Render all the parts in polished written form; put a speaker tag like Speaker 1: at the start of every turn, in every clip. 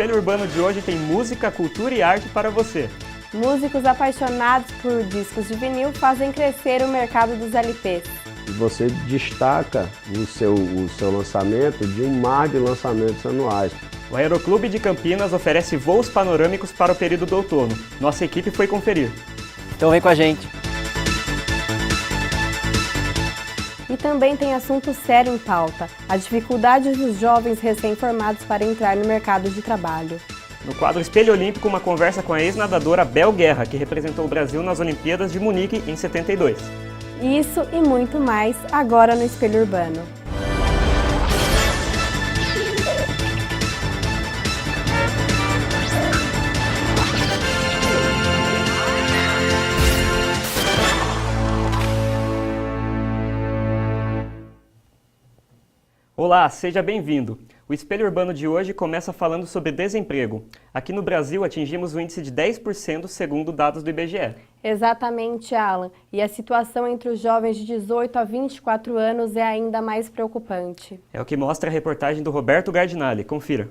Speaker 1: Espelho Urbano de hoje tem música, cultura e arte para você.
Speaker 2: Músicos apaixonados por discos de vinil fazem crescer o mercado dos LPs.
Speaker 3: E você destaca o seu lançamento de um mar de lançamentos anuais.
Speaker 1: O Aeroclube de Campinas oferece voos panorâmicos para o período do outono. Nossa equipe foi conferir.
Speaker 4: Então vem com a gente.
Speaker 2: E também tem assunto sério em pauta, a dificuldade dos jovens recém-formados para entrar no mercado de trabalho.
Speaker 1: No quadro Espelho Olímpico, uma conversa com a ex-nadadora Bel Guerra, que representou o Brasil nas Olimpíadas de Munique em 72.
Speaker 2: Isso e muito mais agora no Espelho Urbano.
Speaker 1: Olá, seja bem-vindo. O Espelho Urbano de hoje começa falando sobre desemprego. Aqui no Brasil atingimos o índice de 10% segundo dados do IBGE.
Speaker 2: Exatamente, Alan. E a situação entre os jovens de 18 a 24 anos é ainda mais preocupante.
Speaker 1: É o que mostra a reportagem do Roberto Gardinali. Confira.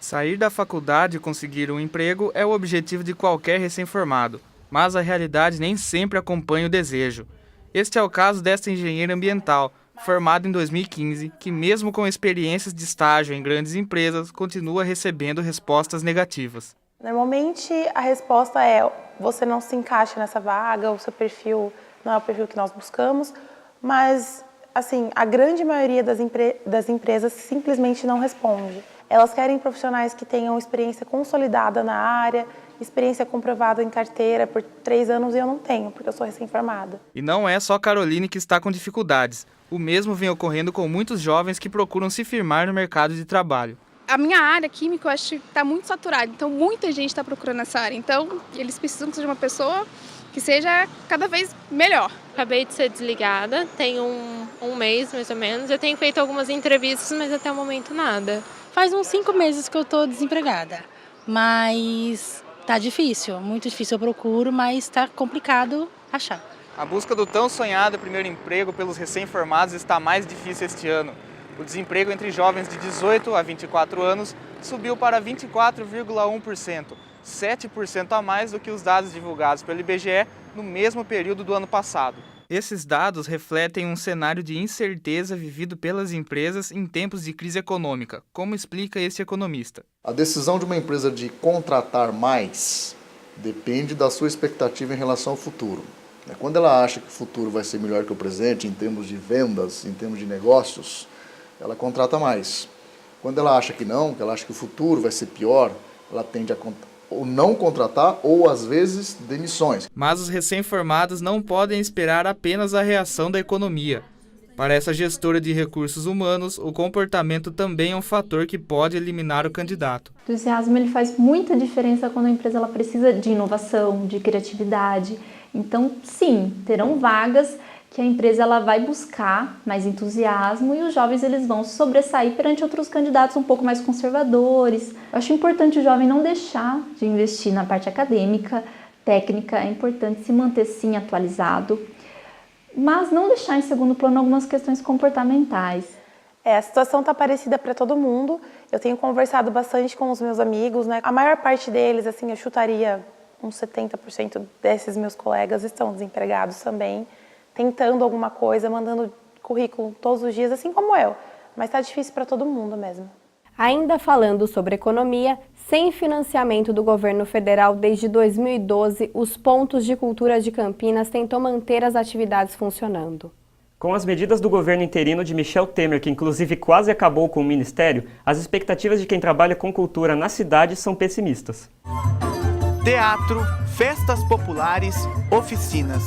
Speaker 5: Sair da faculdade e conseguir um emprego é o objetivo de qualquer recém-formado, mas a realidade nem sempre acompanha o desejo. Este é o caso desta engenheira ambiental, formada em 2015, que mesmo com experiências de estágio em grandes empresas, continua recebendo respostas negativas.
Speaker 6: Normalmente a resposta é: você não se encaixa nessa vaga, o seu perfil não é o perfil que nós buscamos, mas assim, a grande maioria das empresas simplesmente não responde. Elas querem profissionais que tenham experiência consolidada na área, experiência comprovada em carteira por 3 anos, e eu não tenho, porque eu sou recém-formada.
Speaker 5: E não é só Caroline que está com dificuldades. O mesmo vem ocorrendo com muitos jovens que procuram se firmar no mercado de trabalho.
Speaker 7: A minha área química, eu acho que está muito saturada, então muita gente está procurando essa área. Então, eles precisam de uma pessoa que seja cada vez melhor.
Speaker 8: Acabei de ser desligada, tem um mês mais ou menos. Eu tenho feito algumas entrevistas, mas até o momento nada.
Speaker 9: Faz uns 5 meses que eu estou desempregada, mas tá difícil, muito difícil. Eu procuro, mas está complicado achar.
Speaker 5: A busca do tão sonhado primeiro emprego pelos recém-formados está mais difícil este ano. O desemprego entre jovens de 18 a 24 anos subiu para 24,1%, 7% a mais do que os dados divulgados pelo IBGE no mesmo período do ano passado. Esses dados refletem um cenário de incerteza vivido pelas empresas em tempos de crise econômica, como explica esse economista.
Speaker 10: A decisão de uma empresa de contratar mais depende da sua expectativa em relação ao futuro. Quando ela acha que o futuro vai ser melhor que o presente, em termos de vendas, em termos de negócios, ela contrata mais. Quando ela acha que não, que ela acha que o futuro vai ser pior, ela tende a ou não contratar ou, às vezes, demissões.
Speaker 5: Mas os recém-formados não podem esperar apenas a reação da economia. Para essa gestora de recursos humanos, o comportamento também é um fator que pode eliminar o candidato.
Speaker 11: O entusiasmo ele faz muita diferença quando a empresa ela precisa de inovação, de criatividade. Então, sim, terão vagas que a empresa ela vai buscar mais entusiasmo e os jovens eles vão se sobressair perante outros candidatos um pouco mais conservadores. Eu acho importante o jovem não deixar de investir na parte acadêmica, técnica, é importante se manter sim atualizado, mas não deixar em segundo plano algumas questões comportamentais.
Speaker 6: A situação está parecida para todo mundo. Eu tenho conversado bastante com os meus amigos, né? A maior parte deles, assim, eu chutaria uns 70% desses meus colegas estão desempregados também, tentando alguma coisa, mandando currículo todos os dias, assim como eu. Mas está difícil para todo mundo mesmo.
Speaker 2: Ainda falando sobre economia, sem financiamento do governo federal desde 2012, os pontos de cultura de Campinas tentam manter as atividades funcionando.
Speaker 1: Com as medidas do governo interino de Michel Temer, que inclusive quase acabou com o ministério, as expectativas de quem trabalha com cultura na cidade são pessimistas.
Speaker 12: Teatro, festas populares, oficinas.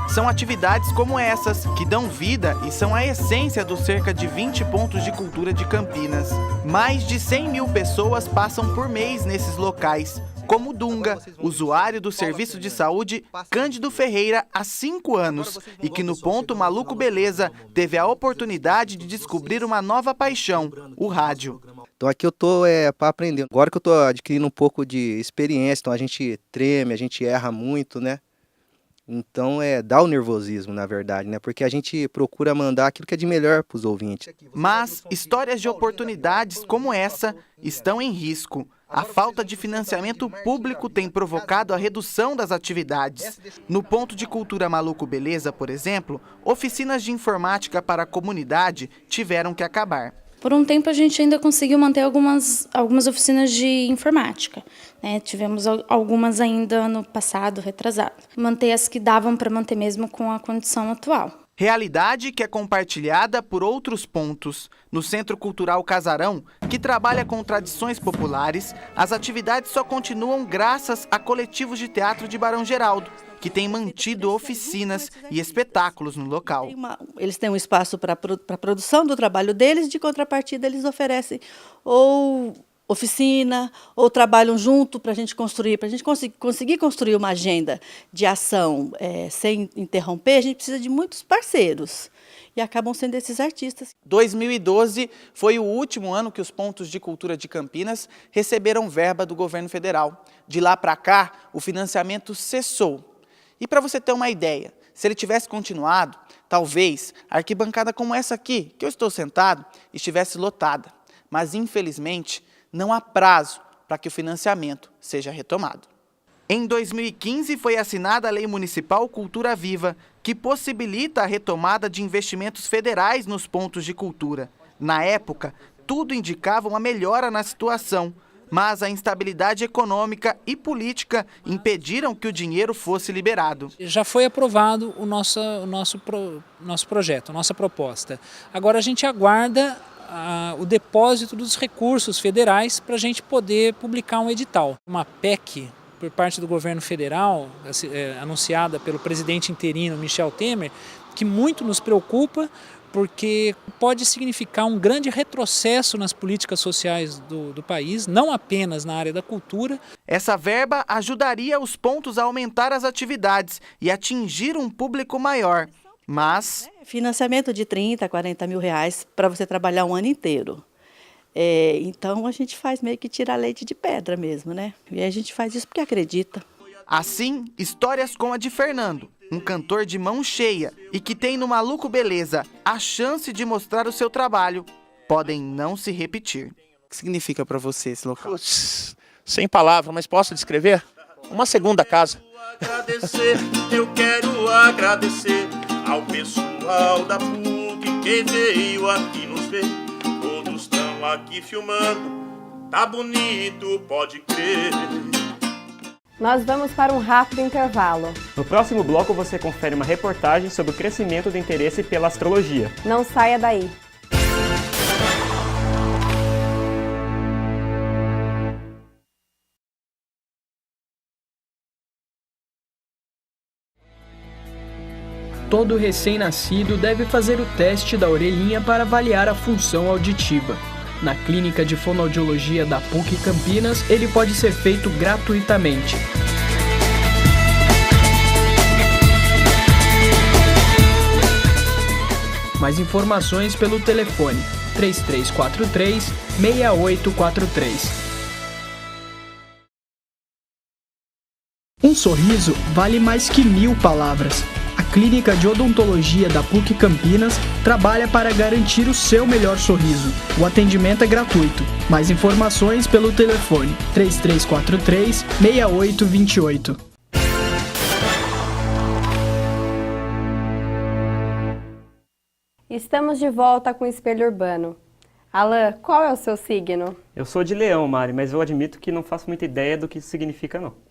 Speaker 12: São atividades como essas que dão vida e são a essência dos cerca de 20 pontos de cultura de Campinas. Mais de 100 mil pessoas passam por mês nesses locais, como Dunga, usuário do Serviço de Saúde Cândido Ferreira há 5 anos e que no ponto Maluco Beleza teve a oportunidade de descobrir uma nova paixão, o rádio.
Speaker 13: Então aqui eu tô para aprender. Agora que eu tô adquirindo um pouco de experiência, então a gente treme, a gente erra muito, né? Então dá o nervosismo, na verdade, né? Porque a gente procura mandar aquilo que é de melhor para os ouvintes.
Speaker 12: Mas histórias de oportunidades como essa estão em risco. A falta de financiamento público tem provocado a redução das atividades. No Ponto de Cultura Maluco Beleza, por exemplo, oficinas de informática para a comunidade tiveram que acabar.
Speaker 4: Por um tempo a gente ainda conseguiu manter algumas oficinas de informática, né? Tivemos algumas ainda ano passado, retrasado. Manter as que davam para manter mesmo com a condição atual.
Speaker 12: Realidade que é compartilhada por outros pontos. No Centro Cultural Casarão, que trabalha com tradições populares, as atividades só continuam graças a coletivos de teatro de Barão Geraldo, que tem mantido oficinas e espetáculos no local.
Speaker 14: Eles têm um espaço para a produção do trabalho deles, de contrapartida eles oferecem ou oficina, ou trabalham junto para a gente construir, para a gente conseguir construir uma agenda de ação sem interromper, a gente precisa de muitos parceiros. E acabam sendo esses artistas.
Speaker 12: 2012 foi o último ano que os pontos de cultura de Campinas receberam verba do governo federal. De lá para cá, o financiamento cessou. E para você ter uma ideia, se ele tivesse continuado, talvez a arquibancada como essa aqui, que eu estou sentado, estivesse lotada. Mas, infelizmente, não há prazo para que o financiamento seja retomado. Em 2015 foi assinada a Lei Municipal Cultura Viva, que possibilita a retomada de investimentos federais nos pontos de cultura. Na época, tudo indicava uma melhora na situação, mas a instabilidade econômica e política impediram que o dinheiro fosse liberado.
Speaker 15: Já foi aprovado o nosso projeto, a nossa proposta. Agora a gente aguarda o depósito dos recursos federais para a gente poder publicar um edital. Uma PEC por parte do governo federal, anunciada pelo presidente interino Michel Temer, que muito nos preocupa, porque pode significar um grande retrocesso nas políticas sociais do país, não apenas na área da cultura.
Speaker 12: Essa verba ajudaria os pontos a aumentar as atividades e atingir um público maior, mas...
Speaker 14: Financiamento de 30, 40 mil reais para você trabalhar um ano inteiro. Então a gente faz meio que tirar leite de pedra mesmo, né? E a gente faz isso porque acredita.
Speaker 12: Assim, histórias como a de Fernando, um cantor de mão cheia e que tem no Maluco Beleza a chance de mostrar o seu trabalho, podem não se repetir.
Speaker 16: O que significa para você esse local? Putz, sem palavras, mas posso descrever? Uma segunda casa.
Speaker 17: Eu quero agradecer ao pessoal da PUC que veio aqui nos ver. Todos estão aqui filmando, tá bonito, pode crer.
Speaker 2: Nós vamos para um rápido intervalo.
Speaker 1: No próximo bloco você confere uma reportagem sobre o crescimento do interesse pela astrologia.
Speaker 2: Não saia daí.
Speaker 18: Todo recém-nascido deve fazer o teste da orelhinha para avaliar a função auditiva. Na Clínica de Fonoaudiologia da PUC Campinas, ele pode ser feito gratuitamente. Mais informações pelo telefone 3343-6843. Um sorriso vale mais que 1000 palavras. A Clínica de Odontologia da PUC Campinas trabalha para garantir o seu melhor sorriso. O atendimento é gratuito. Mais informações pelo telefone 3343-6828.
Speaker 2: Estamos de volta com o Espelho Urbano. Alan, qual é o seu signo?
Speaker 1: Eu sou de Leão, Mari, mas eu admito que não faço muita ideia do que isso significa, não.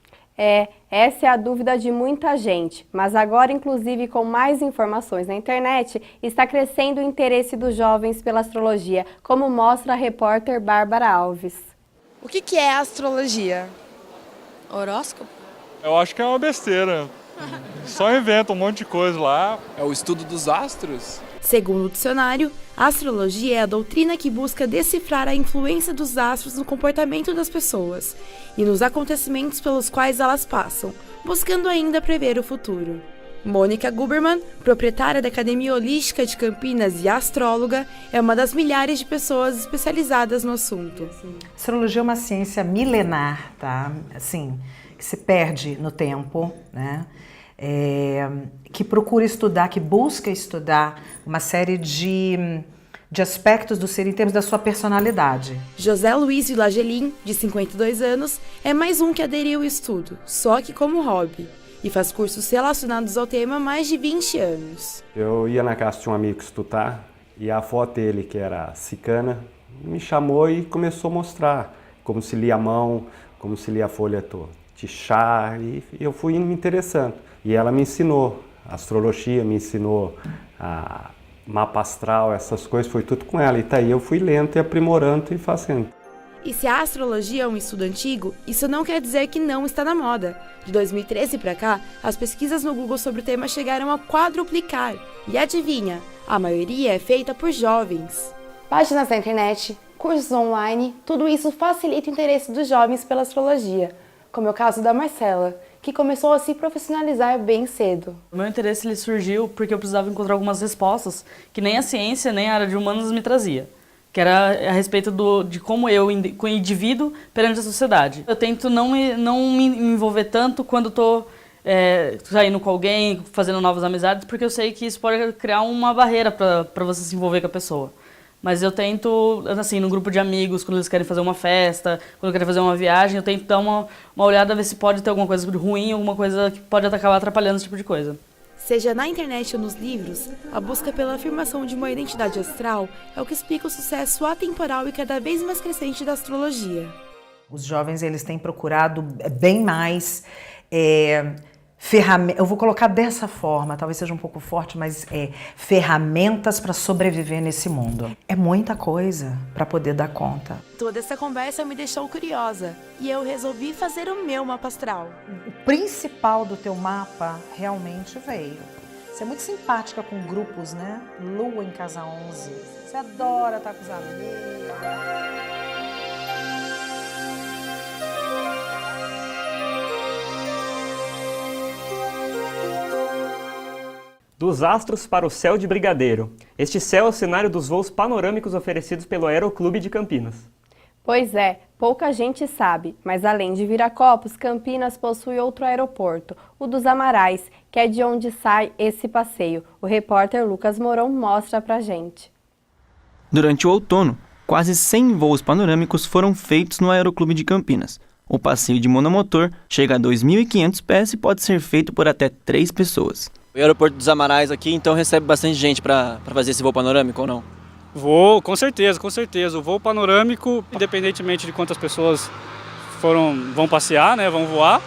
Speaker 2: Essa é a dúvida de muita gente, mas agora, inclusive com mais informações na internet, está crescendo o interesse dos jovens pela astrologia, como mostra a repórter Bárbara Alves.
Speaker 19: O que é astrologia?
Speaker 20: Horóscopo?
Speaker 21: Eu acho que é uma besteira. Só inventa um monte de coisa lá.
Speaker 22: É o estudo dos astros?
Speaker 19: Segundo o dicionário, a astrologia é a doutrina que busca decifrar a influência dos astros no comportamento das pessoas e nos acontecimentos pelos quais elas passam, buscando ainda prever o futuro. Mônica Guberman, proprietária da Academia Holística de Campinas e astróloga, é uma das milhares de pessoas especializadas no assunto.
Speaker 23: A astrologia é uma ciência milenar, tá? Assim, que se perde no tempo, né? Que procura estudar, que busca estudar uma série de de aspectos do ser em termos da sua personalidade.
Speaker 19: José Luiz Vilagelin, de 52 anos, é mais um que aderiu ao estudo, só que como hobby, e faz cursos relacionados ao tema há mais de 20 anos.
Speaker 3: Eu ia na casa de um amigo estudar e a avó dele, que era cigana, me chamou e começou a mostrar como se lia a mão, como se lia a folha de chá, e eu fui me interessando. E ela me ensinou astrologia, me ensinou a mapa astral, essas coisas, foi tudo com ela. E daí eu fui lendo e aprimorando e fazendo.
Speaker 19: E se a astrologia é um estudo antigo, isso não quer dizer que não está na moda. De 2013 para cá, as pesquisas no Google sobre o tema chegaram a quadruplicar. E adivinha, a maioria é feita por jovens. Páginas na internet, cursos online, tudo isso facilita o interesse dos jovens pela astrologia, como é o caso da Marcela, que começou a se profissionalizar bem cedo.
Speaker 7: O meu interesse ele surgiu porque eu precisava encontrar algumas respostas que nem a ciência nem a área de humanas me trazia, que era a respeito de como eu, com o indivíduo, perante a sociedade. Eu tento não me envolver tanto quando estou saindo com alguém, fazendo novas amizades, porque eu sei que isso pode criar uma barreira para você se envolver com a pessoa. Mas eu tento, assim, no grupo de amigos, quando eles querem fazer uma festa, quando querem fazer uma viagem, eu tento dar uma olhada, ver se pode ter alguma coisa ruim, alguma coisa que pode acabar atrapalhando esse tipo de coisa.
Speaker 19: Seja na internet ou nos livros, a busca pela afirmação de uma identidade astral é o que explica o sucesso atemporal e cada vez mais crescente da astrologia.
Speaker 23: Os jovens eles têm procurado bem mais ferramentas, eu vou colocar dessa forma, talvez seja um pouco forte, mas ferramentas para sobreviver nesse mundo. É muita coisa para poder dar conta.
Speaker 19: Toda essa conversa me deixou curiosa e eu resolvi fazer o meu mapa astral.
Speaker 23: O principal do teu mapa realmente veio. Você é muito simpática com grupos, né? Lua em casa 11. Você adora estar com os amigos.
Speaker 1: Dos astros para o céu de Brigadeiro. Este céu é o cenário dos voos panorâmicos oferecidos pelo Aeroclube de Campinas.
Speaker 2: Pois é, pouca gente sabe, mas além de Viracopos, Campinas possui outro aeroporto, o dos Amarais, que é de onde sai esse passeio. O repórter Lucas Moron mostra pra gente.
Speaker 8: Durante o outono, quase 100 voos panorâmicos foram feitos no Aeroclube de Campinas. O passeio de monomotor chega a 2.500 pés e pode ser feito por até 3 pessoas.
Speaker 24: O aeroporto dos Amarais aqui, então, recebe bastante gente para fazer esse voo panorâmico ou não?
Speaker 25: Voo, com certeza, com certeza. O voo panorâmico, independentemente de quantas pessoas vão passear, né, vão voar,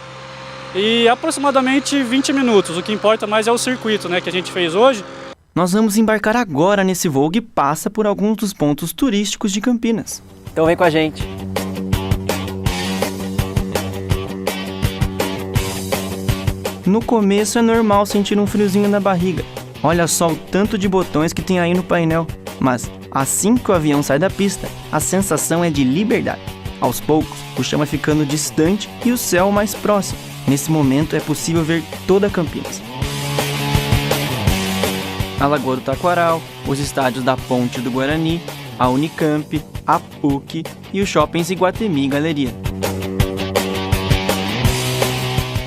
Speaker 25: e aproximadamente 20 minutos. O que importa mais é o circuito, né, que a gente fez hoje.
Speaker 8: Nós vamos embarcar agora nesse voo que passa por alguns dos pontos turísticos de Campinas.
Speaker 24: Então vem com a gente.
Speaker 8: No começo é normal sentir um friozinho na barriga. Olha só o tanto de botões que tem aí no painel. Mas, assim que o avião sai da pista, a sensação é de liberdade. Aos poucos, o chão vai ficando distante e o céu mais próximo. Nesse momento é possível ver toda Campinas. A Lagoa do Taquaral, os estádios da Ponte do Guarani, a Unicamp, a PUC e os shoppings Iguatemi e Galeria.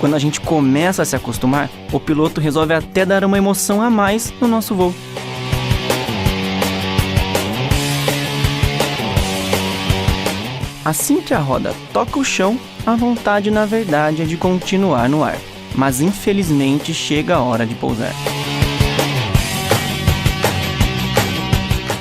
Speaker 8: Quando a gente começa a se acostumar, o piloto resolve até dar uma emoção a mais no nosso voo. Assim que a roda toca o chão, a vontade na verdade é de continuar no ar. Mas infelizmente chega a hora de pousar.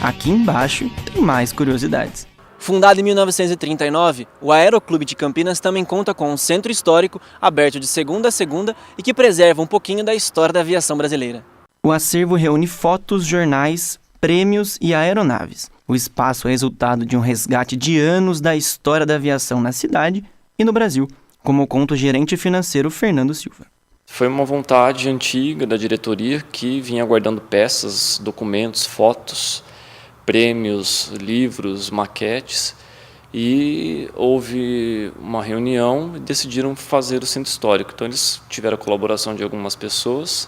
Speaker 8: Aqui embaixo tem mais curiosidades.
Speaker 24: Fundado em 1939, o Aeroclube de Campinas também conta com um centro histórico aberto de segunda a segunda e que preserva um pouquinho da história da aviação brasileira.
Speaker 8: O acervo reúne fotos, jornais, prêmios e aeronaves. O espaço é resultado de um resgate de anos da história da aviação na cidade e no Brasil, como conta o gerente financeiro Fernando Silva.
Speaker 26: Foi uma vontade antiga da diretoria que vinha guardando peças, documentos, fotos, prêmios, livros, maquetes, e houve uma reunião e decidiram fazer o centro histórico. Então eles tiveram a colaboração de algumas pessoas,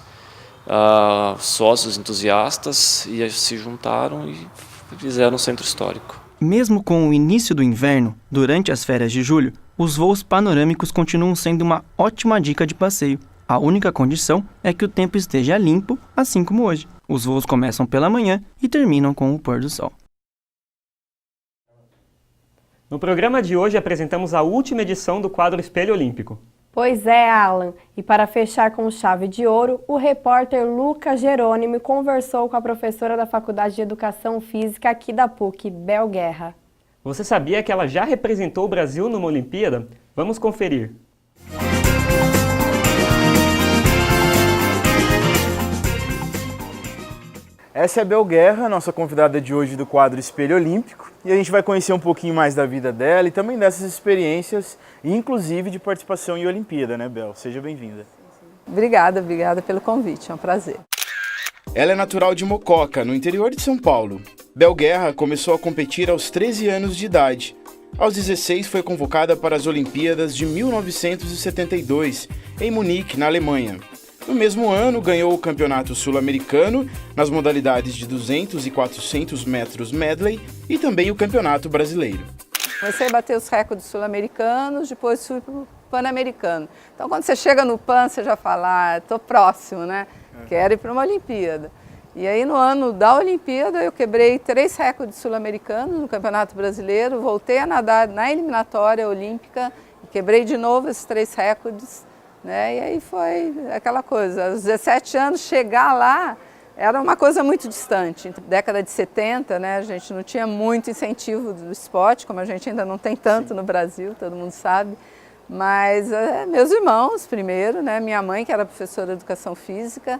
Speaker 26: sócios entusiastas, e se juntaram e fizeram o centro histórico.
Speaker 8: Mesmo com o início do inverno, durante as férias de julho, os voos panorâmicos continuam sendo uma ótima dica de passeio. A única condição é que o tempo esteja limpo, assim como hoje. Os voos começam pela manhã e terminam com o pôr do sol.
Speaker 1: No programa de hoje apresentamos a última edição do quadro Espelho Olímpico.
Speaker 2: Pois é, Alan. E para fechar com chave de ouro, o repórter Lucas Jerônimo conversou com a professora da Faculdade de Educação Física aqui da PUC, Bel Guerra.
Speaker 1: Você sabia que ela já representou o Brasil numa Olimpíada? Vamos conferir.
Speaker 5: Essa é a Bel Guerra, nossa convidada de hoje do quadro Espelho Olímpico, e a gente vai conhecer um pouquinho mais da vida dela e também dessas experiências, inclusive de participação em Olimpíada, né, Bel? Seja bem-vinda.
Speaker 6: Obrigada pelo convite, é um prazer.
Speaker 12: Ela é natural de Mococa, no interior de São Paulo. Bel Guerra começou a competir aos 13 anos de idade. Aos 16 foi convocada para as Olimpíadas de 1972, em Munique, na Alemanha. No mesmo ano, ganhou o Campeonato Sul-Americano nas modalidades de 200 e 400 metros medley e também o Campeonato Brasileiro.
Speaker 6: Comecei a bater os recordes sul-americanos, depois fui para o Pan-Americano. Então, quando você chega no Pan, você já fala, estou próximo, né? Quero ir para uma Olimpíada. E aí, no ano da Olimpíada, eu quebrei 3 recordes sul-americanos no Campeonato Brasileiro, voltei a nadar na eliminatória olímpica e quebrei de novo esses 3 recordes. Né? E aí foi aquela coisa, aos 17 anos chegar lá era uma coisa muito distante. Década de 70, né, a gente não tinha muito incentivo do esporte, como a gente ainda não tem tanto no Brasil, todo mundo sabe. Mas meus irmãos primeiro, né, minha mãe que era professora de educação física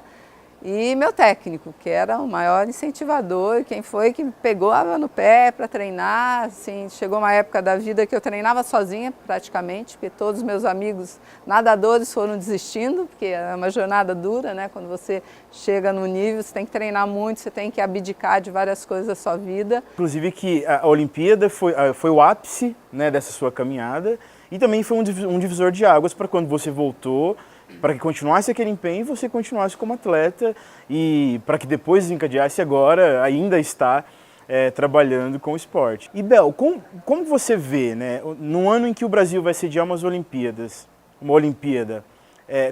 Speaker 6: e meu técnico, que era o maior incentivador, quem foi que me pegou no pé para treinar. Assim, chegou uma época da vida que eu treinava sozinha praticamente, porque todos os meus amigos nadadores foram desistindo, porque é uma jornada dura, né? Quando você chega no nível, você tem que treinar muito, você tem que abdicar de várias coisas da sua vida.
Speaker 5: Inclusive que a Olimpíada foi o ápice, né, dessa sua caminhada e também foi um divisor de águas para quando você voltou, para que continuasse aquele empenho, você continuasse como atleta e para que depois desencadeasse agora, ainda está trabalhando com o esporte. E Bel, como você vê, né, no ano em que o Brasil vai sediar uma Olimpíada,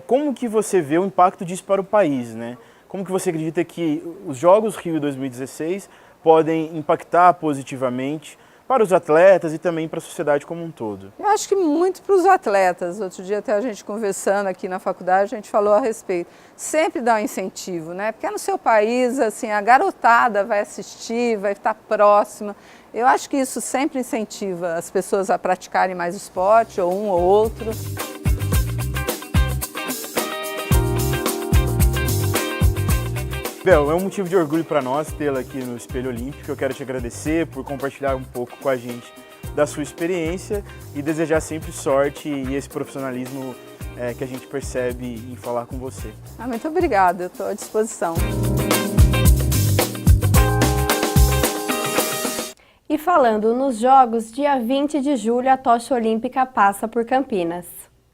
Speaker 5: como que você vê o impacto disso para o país, né? Como que você acredita que os Jogos Rio 2016 podem impactar positivamente para os atletas e também para a sociedade como um todo?
Speaker 6: Eu acho que muito para os atletas. Outro dia até a gente conversando aqui na faculdade, a gente falou a respeito. Sempre dá um incentivo, né? Porque no seu país, assim, a garotada vai assistir, vai estar próxima. Eu acho que isso sempre incentiva as pessoas a praticarem mais esporte, ou um ou outro.
Speaker 5: Bel, é um motivo de orgulho para nós tê-la aqui no Espelho Olímpico. Eu quero te agradecer por compartilhar um pouco com a gente da sua experiência e desejar sempre sorte e esse profissionalismo que a gente percebe em falar com você.
Speaker 6: Muito obrigada, eu estou à disposição.
Speaker 2: E falando nos Jogos, dia 20 de julho a tocha olímpica passa por Campinas.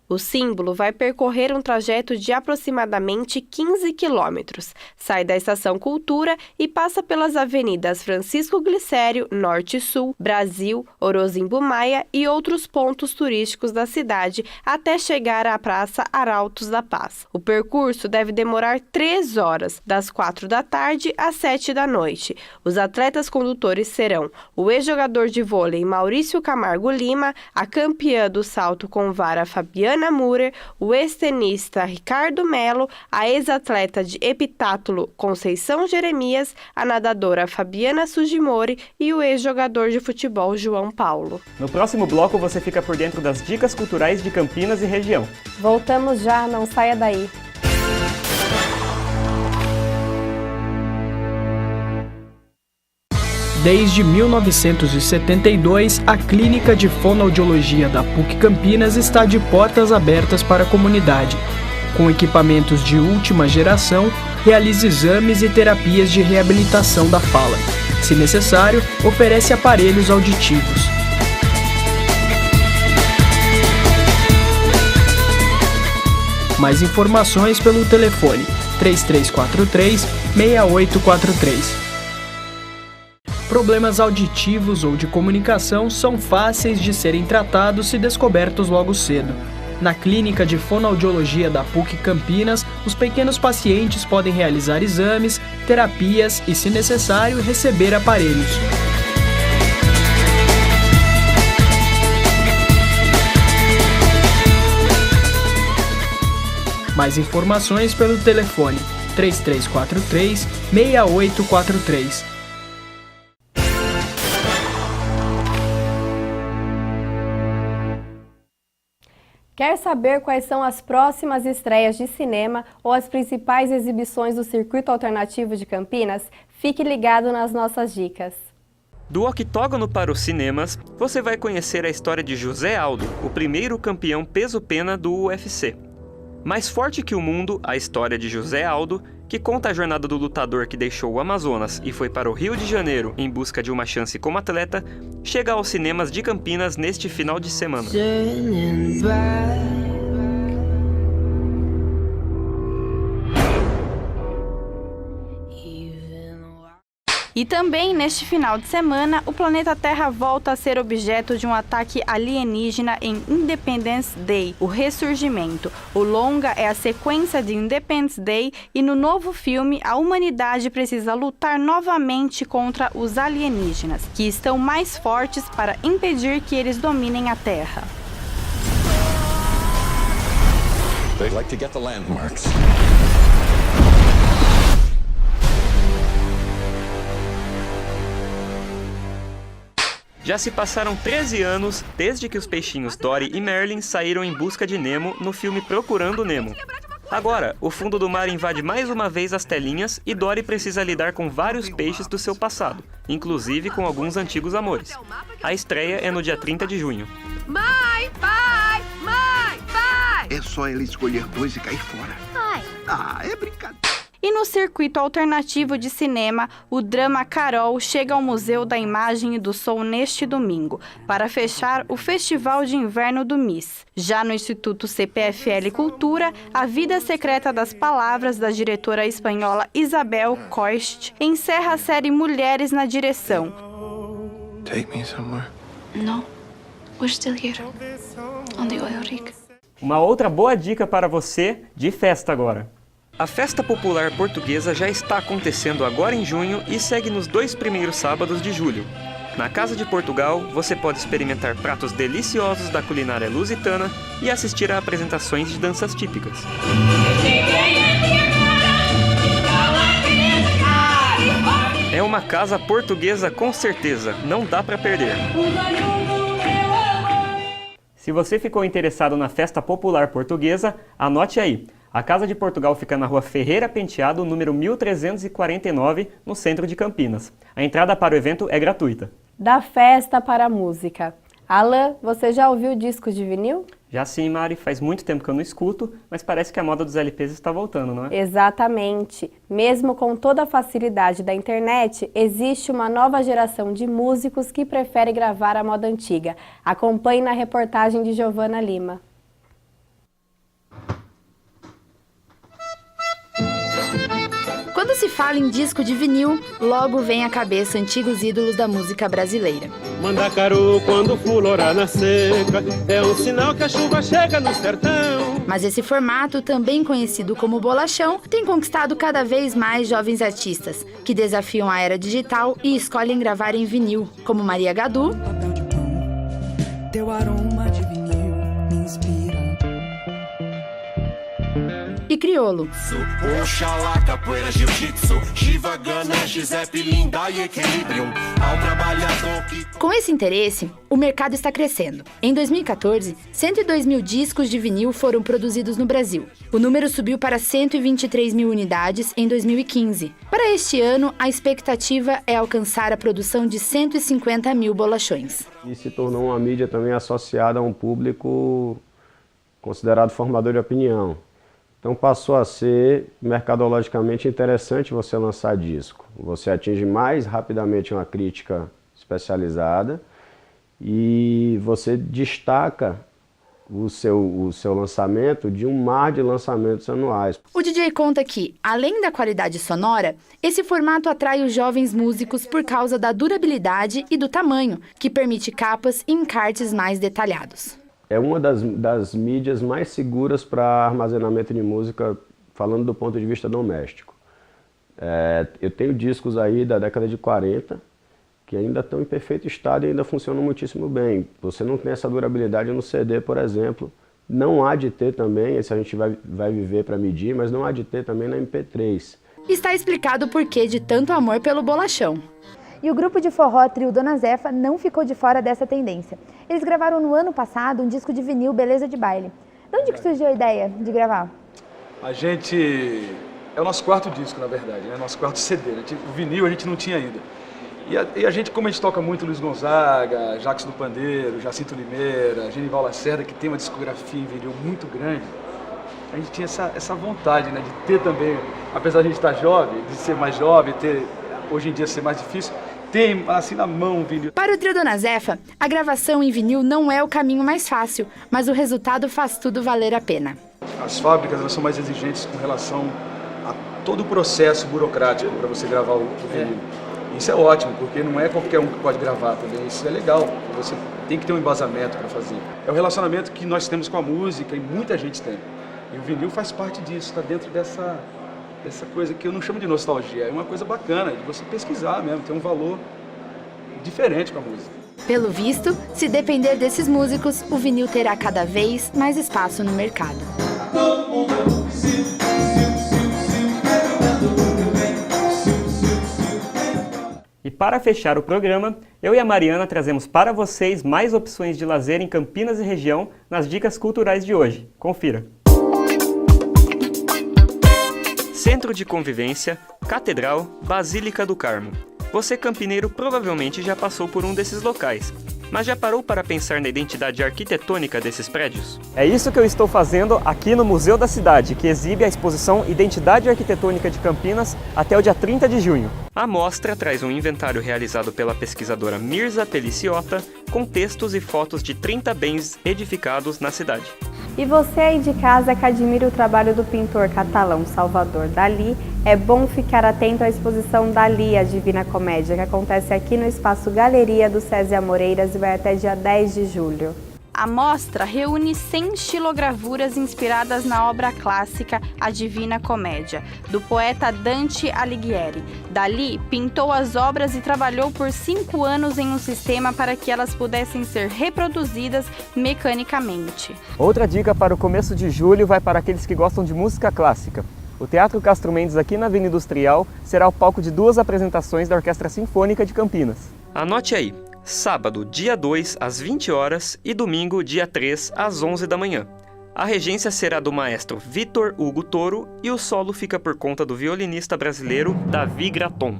Speaker 2: O símbolo vai percorrer um trajeto de aproximadamente 15 quilômetros. Sai da Estação Cultura e passa pelas avenidas Francisco Glicério, Norte e Sul, Brasil, Orozimbo Maia e outros pontos turísticos da cidade até chegar à Praça Arautos da Paz. O percurso deve demorar 3 horas, das 4 da tarde às 7 da noite. Os atletas condutores serão o ex-jogador de vôlei Maurício Camargo Lima, a campeã do salto com vara Fabiana Murer, o ex-tenista Ricardo Melo, a ex-atleta de heptátulo Conceição Jeremias, a nadadora Fabiana Sugimori e o ex-jogador de futebol João Paulo.
Speaker 1: No próximo bloco você fica por dentro das dicas culturais de Campinas e região.
Speaker 2: Voltamos já, não saia daí.
Speaker 18: Desde 1972, a Clínica de Fonoaudiologia da PUC Campinas está de portas abertas para a comunidade. Com equipamentos de última geração, realiza exames e terapias de reabilitação da fala. Se necessário, oferece aparelhos auditivos. Mais informações pelo telefone 3343-6843. Problemas auditivos ou de comunicação são fáceis de serem tratados se descobertos logo cedo. Na Clínica de Fonoaudiologia da PUC Campinas, os pequenos pacientes podem realizar exames, terapias e, se necessário, receber aparelhos. Mais informações pelo telefone 3343-6843.
Speaker 2: Quer saber quais são as próximas estreias de cinema ou as principais exibições do Circuito Alternativo de Campinas? Fique ligado nas nossas dicas.
Speaker 1: Do octógono para os cinemas, você vai conhecer a história de José Aldo, o primeiro campeão peso-pena do UFC. Mais forte que o mundo, a história de José Aldo, que conta a jornada do lutador que deixou o Amazonas e foi para o Rio de Janeiro em busca de uma chance como atleta, chega aos cinemas de Campinas neste final de semana.
Speaker 4: E também, neste final de semana, o planeta Terra volta a ser objeto de um ataque alienígena em Independence Day, o Ressurgimento. O longa é a sequência de Independence Day e no novo filme, a humanidade precisa lutar novamente contra os alienígenas, que estão mais fortes para impedir que eles dominem a Terra.
Speaker 9: They'd like to get the landmarks.
Speaker 1: Já se passaram 13 anos desde que os peixinhos Dory e Merlin saíram em busca de Nemo no filme Procurando Nemo. Agora, o fundo do mar invade mais uma vez as telinhas e Dory precisa lidar com vários peixes do seu passado, inclusive com alguns antigos amores. A estreia é no dia 30 de junho.
Speaker 10: Mãe, pai, mãe, pai!
Speaker 11: É só ela escolher dois e cair fora.
Speaker 10: Pai.
Speaker 11: Ah, é brincadeira.
Speaker 4: E no Circuito Alternativo de Cinema, o drama Carol chega ao Museu da Imagem e do Som neste domingo, para fechar o Festival de Inverno do MIS. Já no Instituto CPFL Cultura, A Vida Secreta das Palavras, da diretora espanhola Isabel Coist, encerra a série Mulheres na Direção.
Speaker 9: Take me somewhere.
Speaker 20: No, we're still here. On the oil rig.
Speaker 1: Uma outra boa dica para você de festa agora. A Festa Popular Portuguesa já está acontecendo agora em junho e segue nos 2 primeiros sábados de julho. Na Casa de Portugal, você pode experimentar pratos deliciosos da culinária lusitana e assistir a apresentações de danças típicas. É uma casa portuguesa com certeza, não dá para perder. Se você ficou interessado na Festa Popular Portuguesa, anote aí. A Casa de Portugal fica na Rua Ferreira Penteado, número 1349, no centro de Campinas. A entrada para o evento é gratuita.
Speaker 2: Da festa para a música. Alan, você já ouviu discos de vinil?
Speaker 1: Já sim, Mari. Faz muito tempo que eu não escuto, mas parece que a moda dos LPs está voltando, não é?
Speaker 2: Exatamente. Mesmo com toda a facilidade da internet, existe uma nova geração de músicos que prefere gravar a moda antiga. Acompanhe na reportagem de Giovana Lima.
Speaker 13: Quando se fala em disco de vinil, logo vem à cabeça antigos ídolos da música brasileira.
Speaker 15: Mandacaru, quando fulora na seca, é um sinal que a chuva chega no sertão.
Speaker 13: Mas esse formato, também conhecido como bolachão, tem conquistado cada vez mais jovens artistas, que desafiam a era digital e escolhem gravar em vinil, como Maria Gadu,
Speaker 27: teu aroma de vinil me inspira.
Speaker 13: E Criolo.
Speaker 27: Oxalá, capoeira, jiu-jitsu, Shivagana, Giuseppe, Linda e Equilibrium. Ao trabalhador que...
Speaker 13: Com esse interesse, o mercado está crescendo. Em 2014, 102 mil discos de vinil foram produzidos no Brasil. O número subiu para 123 mil unidades em 2015. Para este ano, a expectativa é alcançar a produção de 150 mil bolachões.
Speaker 3: E se tornou uma mídia também associada a um público considerado formador de opinião. Então passou a ser mercadologicamente interessante você lançar disco. Você atinge mais rapidamente uma crítica especializada e você destaca o seu lançamento de um mar de lançamentos anuais.
Speaker 13: O DJ conta que, além da qualidade sonora, esse formato atrai os jovens músicos por causa da durabilidade e do tamanho, que permite capas e encartes mais detalhados.
Speaker 3: É uma das mídias mais seguras para armazenamento de música, falando do ponto de vista doméstico. Eu tenho discos aí da década de 40, que ainda estão em perfeito estado e ainda funcionam muitíssimo bem. Você não tem essa durabilidade no CD, por exemplo,
Speaker 7: Não há de ter também, esse a gente vai viver para medir, mas não há de ter também na MP3.
Speaker 13: Está explicado o porquê de tanto amor pelo bolachão.
Speaker 14: E o grupo de forró Trio Dona Zefa não ficou de fora dessa tendência. Eles gravaram no ano passado um disco de vinil Beleza de Baile. De onde que surgiu a ideia de gravar?
Speaker 16: A gente... É o nosso quarto disco, na verdade, né? Nosso quarto CD. O vinil a gente não tinha ainda. E a gente, como a gente toca muito Luiz Gonzaga, Jacques do Pandeiro, Jacinto Limeira, Genival Lacerda, que tem uma discografia em vinil muito grande, a gente tinha essa vontade, né, de ter também, apesar de a gente estar jovem, de ser mais jovem, hoje em dia ser mais difícil, ter assim na mão o vinil.
Speaker 13: Para o Trio Dona Zefa, a gravação em vinil não é o caminho mais fácil, mas o resultado faz tudo valer a pena.
Speaker 16: As fábricas, elas são mais exigentes com relação a todo o processo burocrático para você gravar o vinil. Isso é ótimo, porque não é qualquer um que pode gravar também, isso é legal, você tem que ter um embasamento para fazer. É o relacionamento que nós temos com a música e muita gente tem. E o vinil faz parte disso, está dentro dessa coisa que eu não chamo de nostalgia, é uma coisa bacana, de você pesquisar mesmo, tem um valor diferente com a música.
Speaker 13: Pelo visto, se depender desses músicos, o vinil terá cada vez mais espaço no mercado.
Speaker 1: E para fechar o programa, eu e a Mariana trazemos para vocês mais opções de lazer em Campinas e região nas dicas culturais de hoje. Confira! Centro de Convivência, Catedral, Basílica do Carmo. Você, campineiro, provavelmente já passou por um desses locais. Mas já parou para pensar na identidade arquitetônica desses prédios? É isso que eu estou fazendo aqui no Museu da Cidade, que exibe a exposição Identidade Arquitetônica de Campinas até o dia 30 de junho. A mostra traz um inventário realizado pela pesquisadora Mirza Peliciota, com textos e fotos de 30 bens edificados na cidade.
Speaker 2: E você aí de casa que admira o trabalho do pintor catalão Salvador Dalí, é bom ficar atento à exposição Dalí, a Divina Comédia, que acontece aqui no Espaço Galeria do César Amoreiras e vai até dia 10 de julho.
Speaker 4: A mostra reúne 100 estilogravuras inspiradas na obra clássica A Divina Comédia, do poeta Dante Alighieri. Dalí pintou as obras e trabalhou por 5 anos em um sistema para que elas pudessem ser reproduzidas mecanicamente.
Speaker 1: Outra dica para o começo de julho vai para aqueles que gostam de música clássica. O Teatro Castro Mendes, aqui na Avenida Industrial, será o palco de 2 apresentações da Orquestra Sinfônica de Campinas. Anote aí! Sábado, dia 2, às 20 horas e domingo, dia 3, às 11 da manhã. A regência será do maestro Vitor Hugo Toro e o solo fica por conta do violinista brasileiro Davi Graton.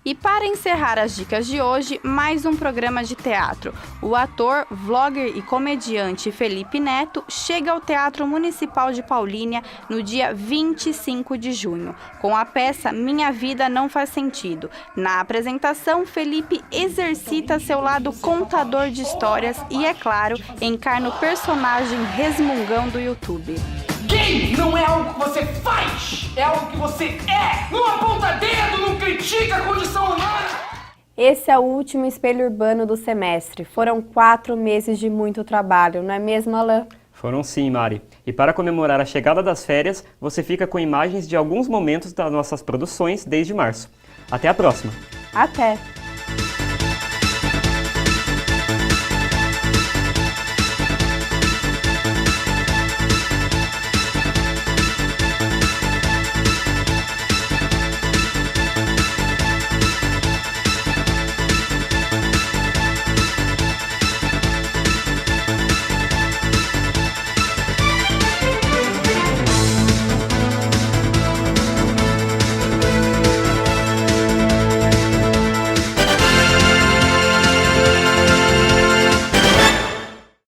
Speaker 4: E para encerrar as dicas de hoje, mais um programa de teatro. O ator, vlogger e comediante Felipe Neto chega ao Teatro Municipal de Paulínia no dia 25 de junho, com a peça Minha Vida Não Faz Sentido. Na apresentação, Felipe exercita seu lado contador de histórias e, é claro, encarna o personagem resmungão do YouTube.
Speaker 17: Gay não é algo que você faz, é algo que você é. Não aponta dedo, não critica a condição humana.
Speaker 2: Esse é o último espelho urbano do semestre. Foram 4 meses de muito trabalho, não é mesmo, Alain?
Speaker 1: Foram sim, Mari. E para comemorar a chegada das férias, você fica com imagens de alguns momentos das nossas produções desde março. Até a próxima!
Speaker 2: Até!